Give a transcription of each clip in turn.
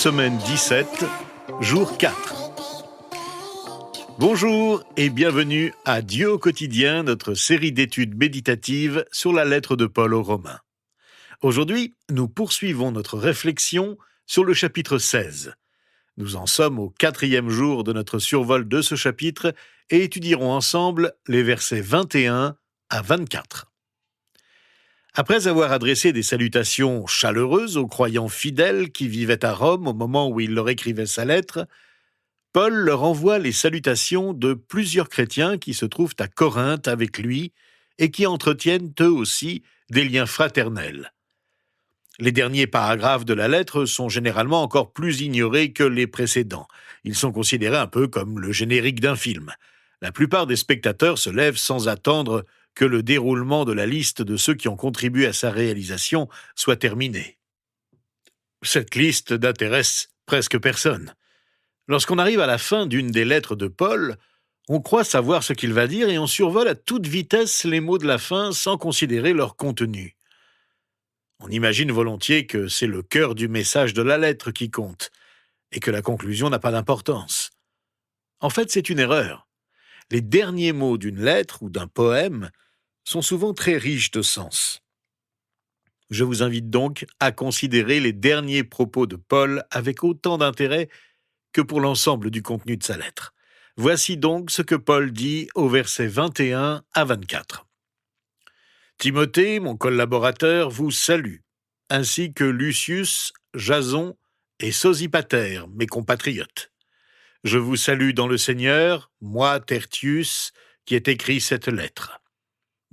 semaine 17, jour 4. Bonjour et bienvenue à Dieu au quotidien, notre série d'études méditatives sur la lettre de Paul aux Romains. Aujourd'hui, nous poursuivons notre réflexion sur le chapitre 16. Nous en sommes au 4e jour de notre survol de ce chapitre et étudierons ensemble les versets 21 à 24. Après avoir adressé des salutations chaleureuses aux croyants fidèles qui vivaient à Rome au moment où il leur écrivait sa lettre, Paul leur envoie les salutations de plusieurs chrétiens qui se trouvent à Corinthe avec lui et qui entretiennent eux aussi des liens fraternels. Les derniers paragraphes de la lettre sont généralement encore plus ignorés que les précédents. Ils sont considérés un peu comme le générique d'un film. La plupart des spectateurs se lèvent sans attendre que le déroulement de la liste de ceux qui ont contribué à sa réalisation soit terminé. Cette liste n'intéresse presque personne. Lorsqu'on arrive à la fin d'une des lettres de Paul, on croit savoir ce qu'il va dire et on survole à toute vitesse les mots de la fin sans considérer leur contenu. On imagine volontiers que c'est le cœur du message de la lettre qui compte et que la conclusion n'a pas d'importance. En fait, c'est une erreur. Les derniers mots d'une lettre ou d'un poème sont souvent très riches de sens. Je vous invite donc à considérer les derniers propos de Paul avec autant d'intérêt que pour l'ensemble du contenu de sa lettre. Voici donc ce que Paul dit aux versets 21 à 24. Timothée, mon collaborateur, vous salue, ainsi que Lucius, Jason et Sosipater, mes compatriotes. Je vous salue dans le Seigneur, moi, Tertius, qui ai écrit cette lettre.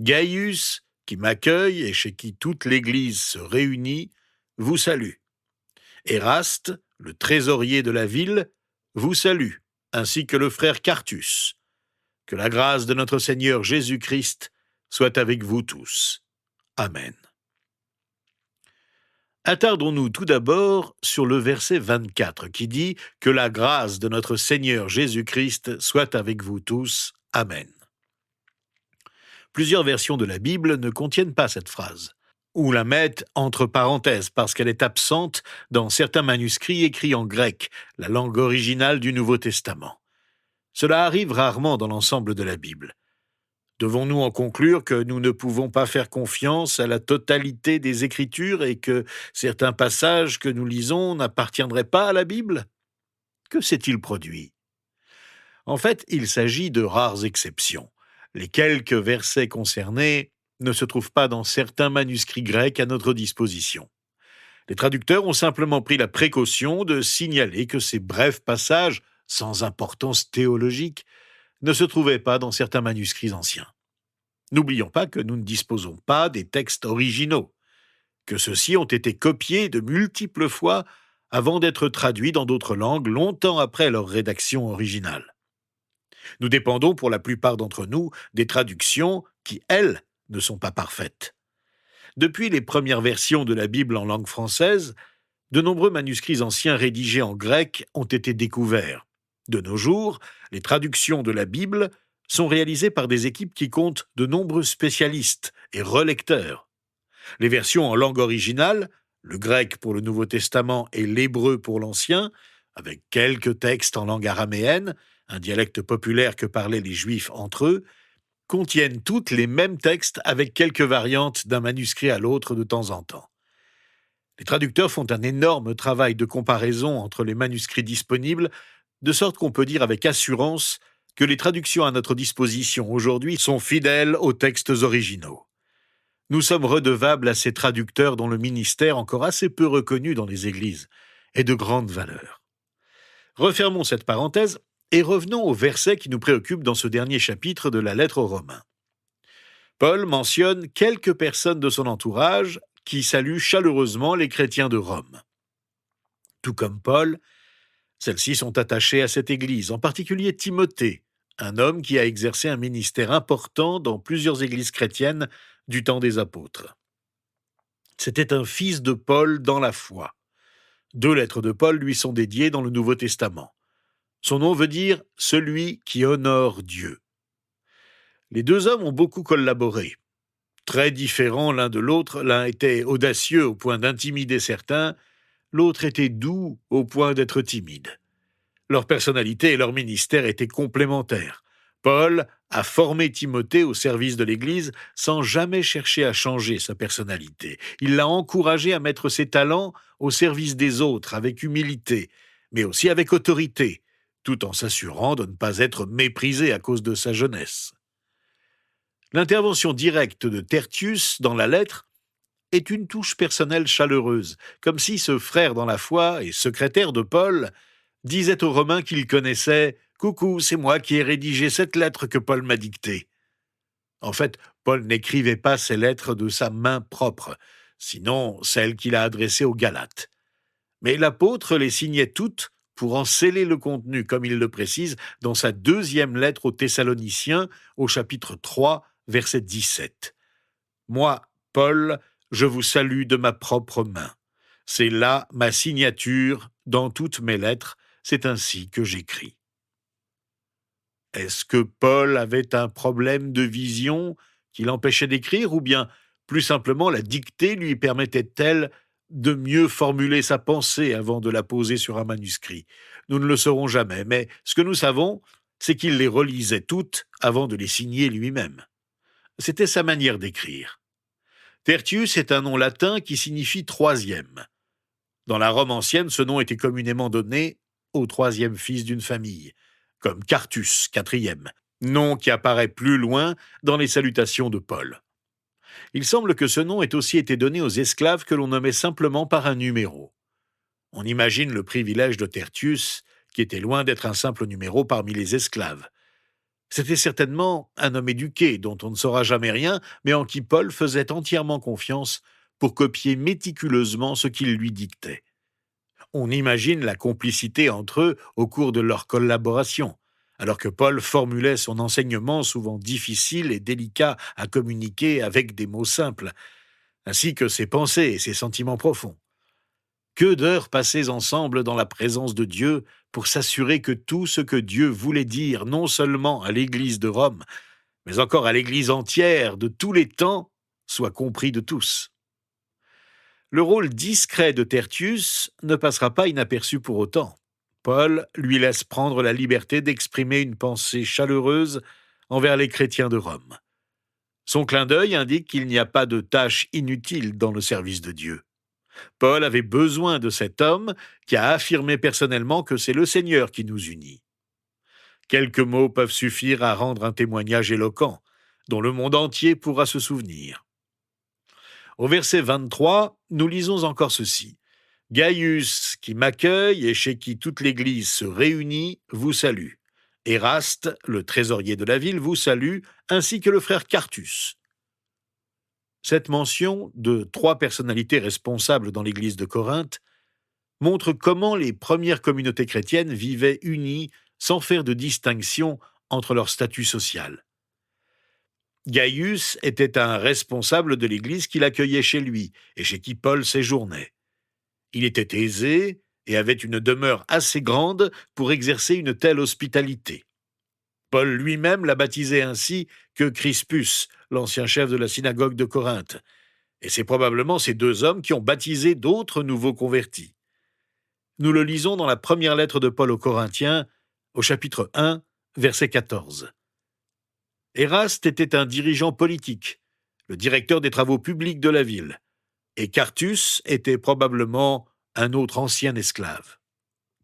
Gaius, qui m'accueille et chez qui toute l'Église se réunit, vous salue. Éraste, le trésorier de la ville, vous salue, ainsi que le frère Quartus. Que la grâce de notre Seigneur Jésus-Christ soit avec vous tous. Amen. Attardons-nous tout d'abord sur le verset 24 qui dit « Que la grâce de notre Seigneur Jésus-Christ soit avec vous tous. Amen. » Plusieurs versions de la Bible ne contiennent pas cette phrase, ou la mettent entre parenthèses parce qu'elle est absente dans certains manuscrits écrits en grec, la langue originale du Nouveau Testament. Cela arrive rarement dans l'ensemble de la Bible. Devons-nous en conclure que nous ne pouvons pas faire confiance à la totalité des Écritures et que certains passages que nous lisons n'appartiendraient pas à la Bible ? Que s'est-il produit ? En fait, il s'agit de rares exceptions. Les quelques versets concernés ne se trouvent pas dans certains manuscrits grecs à notre disposition. Les traducteurs ont simplement pris la précaution de signaler que ces brefs passages, sans importance théologique, ne se trouvaient pas dans certains manuscrits anciens. N'oublions pas que nous ne disposons pas des textes originaux, que ceux-ci ont été copiés de multiples fois avant d'être traduits dans d'autres langues longtemps après leur rédaction originale. Nous dépendons pour la plupart d'entre nous des traductions qui, elles, ne sont pas parfaites. Depuis les premières versions de la Bible en langue française, de nombreux manuscrits anciens rédigés en grec ont été découverts. De nos jours, les traductions de la Bible sont réalisées par des équipes qui comptent de nombreux spécialistes et relecteurs. Les versions en langue originale, le grec pour le Nouveau Testament et l'hébreu pour l'Ancien, avec quelques textes en langue araméenne, un dialecte populaire que parlaient les Juifs entre eux, contiennent toutes les mêmes textes avec quelques variantes d'un manuscrit à l'autre de temps en temps. Les traducteurs font un énorme travail de comparaison entre les manuscrits disponibles, de sorte qu'on peut dire avec assurance que les traductions à notre disposition aujourd'hui sont fidèles aux textes originaux. Nous sommes redevables à ces traducteurs dont le ministère, encore assez peu reconnu dans les églises, est de grande valeur. Refermons cette parenthèse et revenons au verset qui nous préoccupe dans ce dernier chapitre de la lettre aux Romains. Paul mentionne quelques personnes de son entourage qui saluent chaleureusement les chrétiens de Rome. Tout comme Paul, celles-ci sont attachées à cette église, en particulier Timothée, un homme qui a exercé un ministère important dans plusieurs églises chrétiennes du temps des apôtres. C'était un fils de Paul dans la foi. 2 lettres de Paul lui sont dédiées dans le Nouveau Testament. Son nom veut dire « celui qui honore Dieu ». Les 2 hommes ont beaucoup collaboré. Très différents l'un de l'autre, l'un était audacieux au point d'intimider certains, l'autre était doux au point d'être timide. Leur personnalité et leur ministère étaient complémentaires. Paul a formé Timothée au service de l'Église sans jamais chercher à changer sa personnalité. Il l'a encouragé à mettre ses talents au service des autres avec humilité, mais aussi avec autorité, tout en s'assurant de ne pas être méprisé à cause de sa jeunesse. L'intervention directe de Tertius dans la lettre est une touche personnelle chaleureuse, comme si ce frère dans la foi et secrétaire de Paul disait aux Romains qu'il connaissait « Coucou, c'est moi qui ai rédigé cette lettre que Paul m'a dictée ». En fait, Paul n'écrivait pas ces lettres de sa main propre, sinon celles qu'il a adressées aux Galates. Mais l'apôtre les signait toutes pour en sceller le contenu, comme il le précise dans sa deuxième lettre aux Thessaloniciens, au chapitre 3, verset 17. « Moi, Paul, je vous salue de ma propre main. C'est là ma signature dans toutes mes lettres, c'est ainsi que j'écris. » Est-ce que Paul avait un problème de vision qui l'empêchait d'écrire, ou bien, plus simplement, la dictée lui permettait-elle de mieux formuler sa pensée avant de la poser sur un manuscrit? Nous ne le saurons jamais, mais ce que nous savons, c'est qu'il les relisait toutes avant de les signer lui-même. C'était sa manière d'écrire. Tertius est un nom latin qui signifie troisième. Dans la Rome ancienne, ce nom était communément donné au troisième fils d'une famille, comme Quartus, quatrième, nom qui apparaît plus loin dans les salutations de Paul. Il semble que ce nom ait aussi été donné aux esclaves que l'on nommait simplement par un numéro. On imagine le privilège de Tertius, qui était loin d'être un simple numéro parmi les esclaves. C'était certainement un homme éduqué, dont on ne saura jamais rien, mais en qui Paul faisait entièrement confiance pour copier méticuleusement ce qu'il lui dictait. On imagine la complicité entre eux au cours de leur collaboration, alors que Paul formulait son enseignement souvent difficile et délicat à communiquer avec des mots simples, ainsi que ses pensées et ses sentiments profonds. Que d'heures passées ensemble dans la présence de Dieu pour s'assurer que tout ce que Dieu voulait dire non seulement à l'Église de Rome, mais encore à l'Église entière de tous les temps, soit compris de tous. Le rôle discret de Tertius ne passera pas inaperçu pour autant. Paul lui laisse prendre la liberté d'exprimer une pensée chaleureuse envers les chrétiens de Rome. Son clin d'œil indique qu'il n'y a pas de tâche inutile dans le service de Dieu. Paul avait besoin de cet homme qui a affirmé personnellement que c'est le Seigneur qui nous unit. Quelques mots peuvent suffire à rendre un témoignage éloquent, dont le monde entier pourra se souvenir. Au verset 23, nous lisons encore ceci. « Gaius, qui m'accueille et chez qui toute l'Église se réunit, vous salue. Éraste, le trésorier de la ville, vous salue, ainsi que le frère Quartus. » Cette mention de 3 personnalités responsables dans l'Église de Corinthe montre comment les premières communautés chrétiennes vivaient unies sans faire de distinction entre leur statut social. Gaius était un responsable de l'Église qui l'accueillait chez lui et chez qui Paul séjournait. Il était aisé et avait une demeure assez grande pour exercer une telle hospitalité. Paul lui-même l'a baptisé ainsi que Crispus, l'ancien chef de la synagogue de Corinthe, et c'est probablement ces 2 hommes qui ont baptisé d'autres nouveaux convertis. Nous le lisons dans la première lettre de Paul aux Corinthiens, au chapitre 1, verset 14. Éraste était un dirigeant politique, le directeur des travaux publics de la ville, et Quartus était probablement un autre ancien esclave.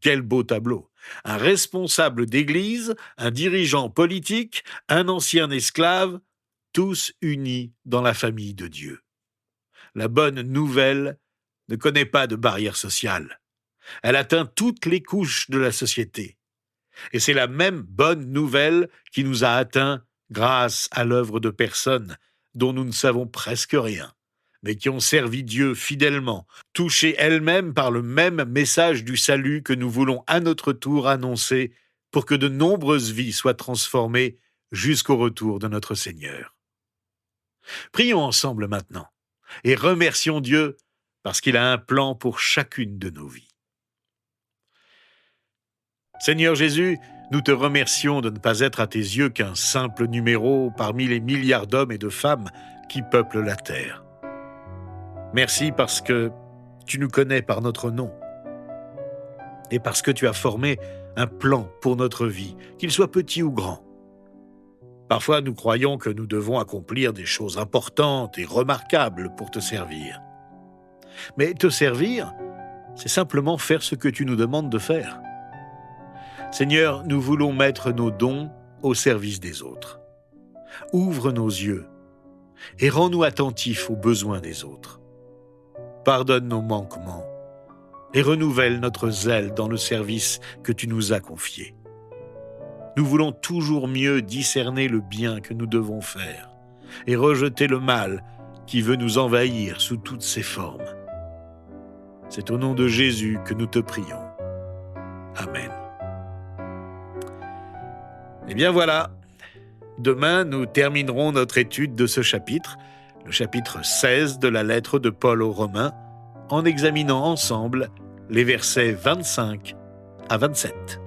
Quel beau tableau! Un responsable d'église, un dirigeant politique, un ancien esclave, tous unis dans la famille de Dieu. La bonne nouvelle ne connaît pas de barrière sociale. Elle atteint toutes les couches de la société. Et c'est la même bonne nouvelle qui nous a atteints grâce à l'œuvre de personnes dont nous ne savons presque rien, mais qui ont servi Dieu fidèlement, touchées elles-mêmes par le même message du salut que nous voulons à notre tour annoncer pour que de nombreuses vies soient transformées jusqu'au retour de notre Seigneur. Prions ensemble maintenant et remercions Dieu parce qu'il a un plan pour chacune de nos vies. Seigneur Jésus, nous te remercions de ne pas être à tes yeux qu'un simple numéro parmi les milliards d'hommes et de femmes qui peuplent la terre. Merci parce que Tu nous connais par notre nom. Et parce que tu as formé un plan pour notre vie, qu'il soit petit ou grand. Parfois, nous croyons que nous devons accomplir des choses importantes et remarquables pour te servir. Mais te servir, c'est simplement faire ce que tu nous demandes de faire. Seigneur, nous voulons mettre nos dons au service des autres. Ouvre nos yeux et rends-nous attentifs aux besoins des autres. Pardonne nos manquements et renouvelle notre zèle dans le service que tu nous as confié. Nous voulons toujours mieux discerner le bien que nous devons faire et rejeter le mal qui veut nous envahir sous toutes ses formes. C'est au nom de Jésus que nous te prions. Amen. Eh bien voilà, demain nous terminerons notre étude de ce chapitre, le chapitre 16 de la lettre de Paul aux Romains, en examinant ensemble les versets 25 à 27.